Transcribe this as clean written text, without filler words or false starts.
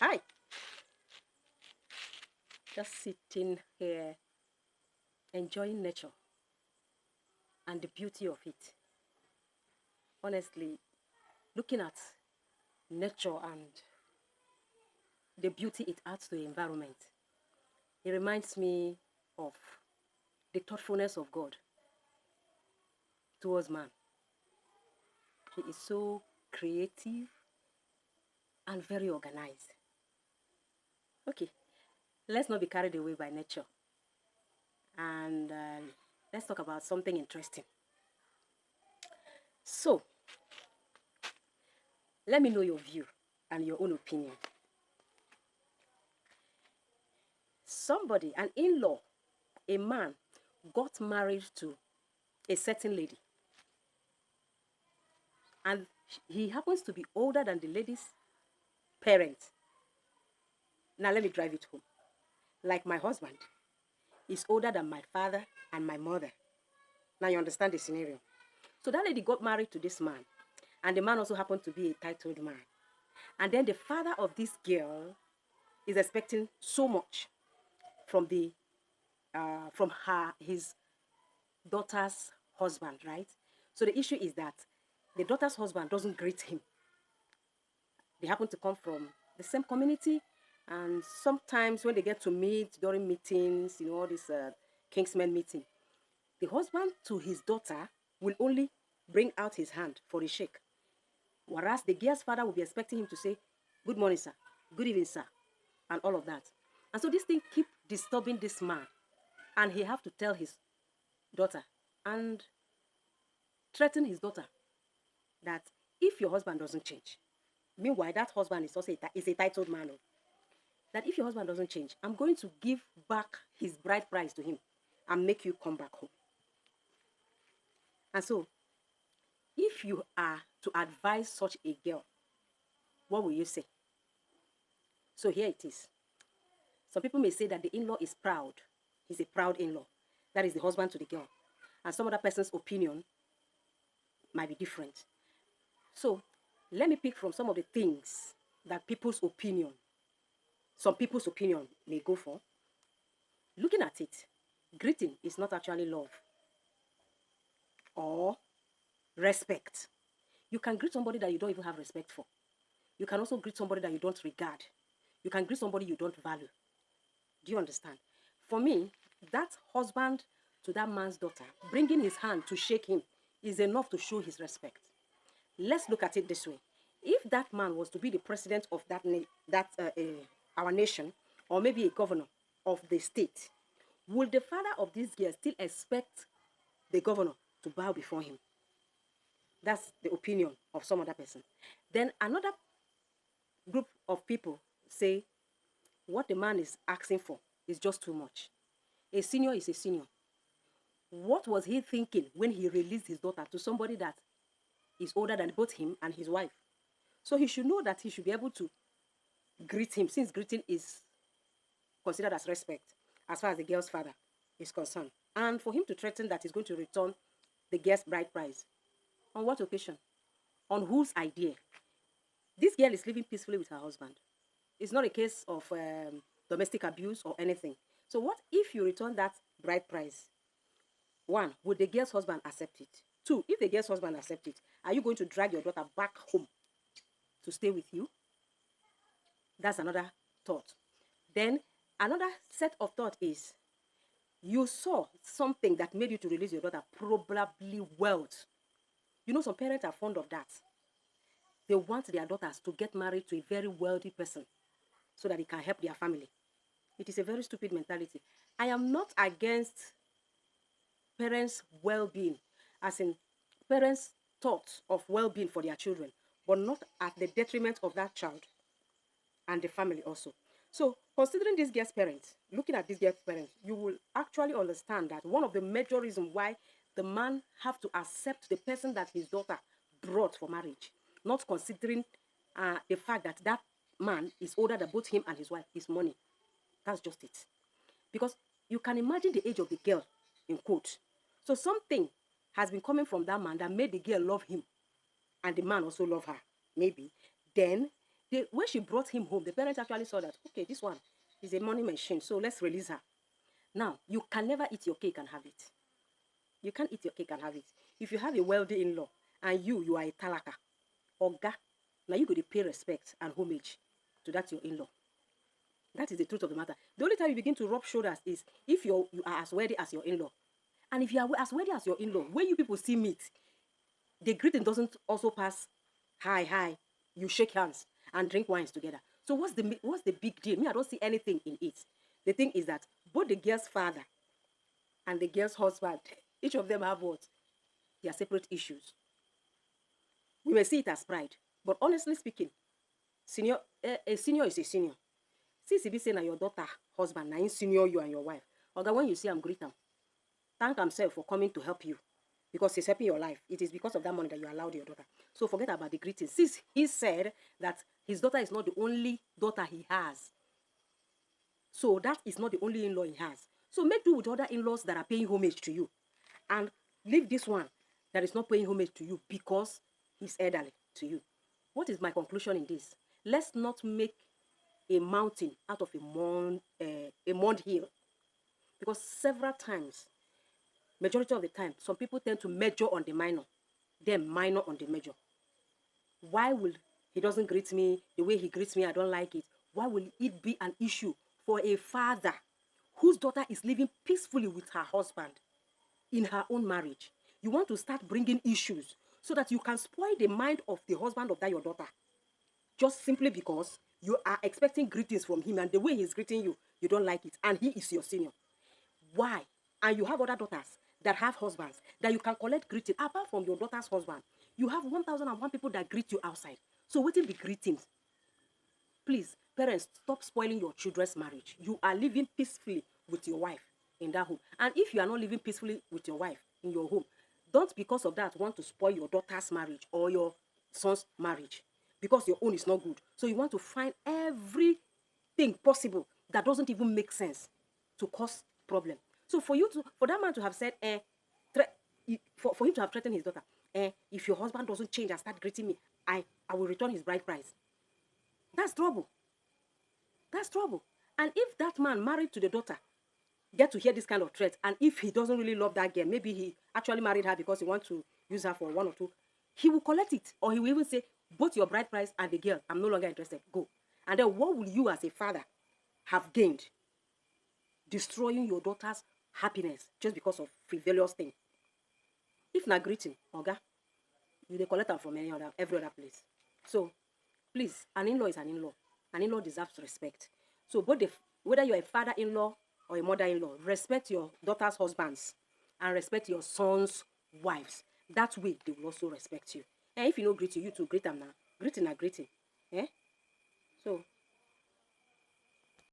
Hi, just sitting here enjoying nature and the beauty of it. Honestly, looking at nature and the beauty it adds to the environment, it reminds me of the thoughtfulness of God towards man. He is so creative and very organized. Okay, let's not be carried away by nature and let's talk about something interesting. So, let me know your view and your own opinion. Somebody, an in law, a man, got married to a certain lady, and he happens to be older than the lady's parents. Now, let me drive it home. Like my husband is older than my father and my mother. Now, you understand the scenario. So, that lady got married to this man, and the man also happened to be a titled man. And then the father of this girl is expecting so much from his daughter's husband, right? So the issue is that the daughter's husband doesn't greet him. They happen to come from the same community, and sometimes when they get to meet during meetings, all this Kingsmen meeting, the husband to his daughter will only bring out his hand for a shake, whereas the girl's father will be expecting him to say, "Good morning, sir. Good evening, sir," and all of that. And so this thing keep disturbing this man, and he have to tell his daughter and threaten his daughter that if your husband doesn't change, meanwhile that husband is also is a titled man, that if your husband doesn't change, I'm going to give back his bride price to him and make you come back home. And so, if you are to advise such a girl, what will you say? So here it is. Some people may say that the in-law is proud. He's a proud in-law. That is the husband to the girl. And some other person's opinion might be different. So let me pick from some of the things that some people's opinion may go for. Looking at it, greeting is not actually love or respect. You can greet somebody that you don't even have respect for. You can also greet somebody that you don't regard. You can greet somebody you don't value. Do you understand? For me, that husband to that man's daughter, bringing his hand to shake him is enough to show his respect. Let's look at it this way. If that man was to be the president of our nation, or maybe a governor of the state, would the father of this girl still expect the governor to bow before him? That's the opinion of some other person. Then another group of people say what the man is asking for is just too much. A senior is a senior. What was he thinking when he released his daughter to somebody that is older than both him and his wife? So he should know that he should be able to greet him, since greeting is considered as respect as far as the girl's father is concerned. And for him to threaten that he's going to return the girl's bride price. On what occasion? On whose idea? This girl is living peacefully with her husband. It's not a case of domestic abuse or anything. So what if you return that bride price? One, would the girl's husband accept it? Two, if the girl's husband accepts it, are you going to drag your daughter back home to stay with you? That's another thought. Then another set of thought is, you saw something that made you to release your daughter, probably wealth. Some parents are fond of that. They want their daughters to get married to a very wealthy person so that it can help their family. It is a very stupid mentality. I am not against parents' well-being, as in parents' thoughts of well-being for their children, but not at the detriment of that child and the family also. So, considering this girl's parents, looking at this girl's parents, you will actually understand that one of the major reasons why the man have to accept the person that his daughter brought for marriage, not considering the fact that that man is older than both him and his wife, is money. That's just it. Because you can imagine the age of the girl, in quote. So something has been coming from that man that made the girl love him, and the man also love her, maybe. Then when she brought him home, the parents actually saw that, okay, this one is a money machine, so let's release her. Now, you can never eat your cake and have it. You can't eat your cake and have it. If you have a wealthy in-law and you are a talaka, oga, now you go to pay respect and homage to that your in-law. That is the truth of the matter. The only time you begin to rub shoulders is if you are as wealthy as your in-law. And if you are as wealthy as your in-law, when you people see meet, the greeting doesn't also pass hi. You shake hands and drink wines together. So what's the big deal? Me, I don't see anything in it. The thing is that both the girl's father and the girl's husband, each of them have what? Their separate issues. We may see it as pride, but honestly speaking, a senior is a senior. Since he be saying that your daughter husband, now senior you and your wife, okay, when you see him, greet him. Thank himself for coming to help you because he's helping your life. It is because of that money that you allowed your daughter. So forget about the greetings. Since he said that his daughter is not the only daughter he has, so that is not the only in-law he has. So make do with other in-laws that are paying homage to you, and leave this one that is not paying homage to you because he's elderly to you. What is my conclusion in this? Let's not make a mountain out of a molehill, because several times, majority of the time, some people tend to major on the minor, then minor on the major. Why will he doesn't greet me the way he greets me? I don't like it. Why will it be an issue for a father whose daughter is living peacefully with her husband in her own marriage? You want to start bringing issues so that you can spoil the mind of the husband of that your daughter, just simply because you are expecting greetings from him, and the way he's greeting you, you don't like it, and he is your senior. Why? And you have other daughters that have husbands that you can collect greeting. Apart from your daughter's husband, you have 1,001 people that greet you outside. So what will be greetings? Please, parents, stop spoiling your children's marriage. You are living peacefully with your wife in that home. And if you are not living peacefully with your wife in your home, don't because of that want to spoil your daughter's marriage or your son's marriage, because your own is not good. So you want to find everything possible that doesn't even make sense to cause problem. So for that man to have said, for him to have threatened his daughter, if your husband doesn't change and start greeting me, I will return his bride price. That's trouble. That's trouble. And if that man married to the daughter get to hear this kind of threat, and if he doesn't really love that girl, maybe he actually married her because he wants to use her for one or two, he will collect it. Or he will even say, both your bride price and the girl, I'm no longer interested, go. And then what will you as a father have gained? Destroying your daughter's happiness just because of frivolous thing. If not greeting, oga, you dey collect am from every other place. So please, an in-law is an in-law. An in-law deserves respect. So whether you're a father-in-law or a mother-in-law, respect your daughter's husbands and respect your son's wives. That way, they will also respect you. And if you don't greet you, you too greet them now. Greeting are greeting. Eh? So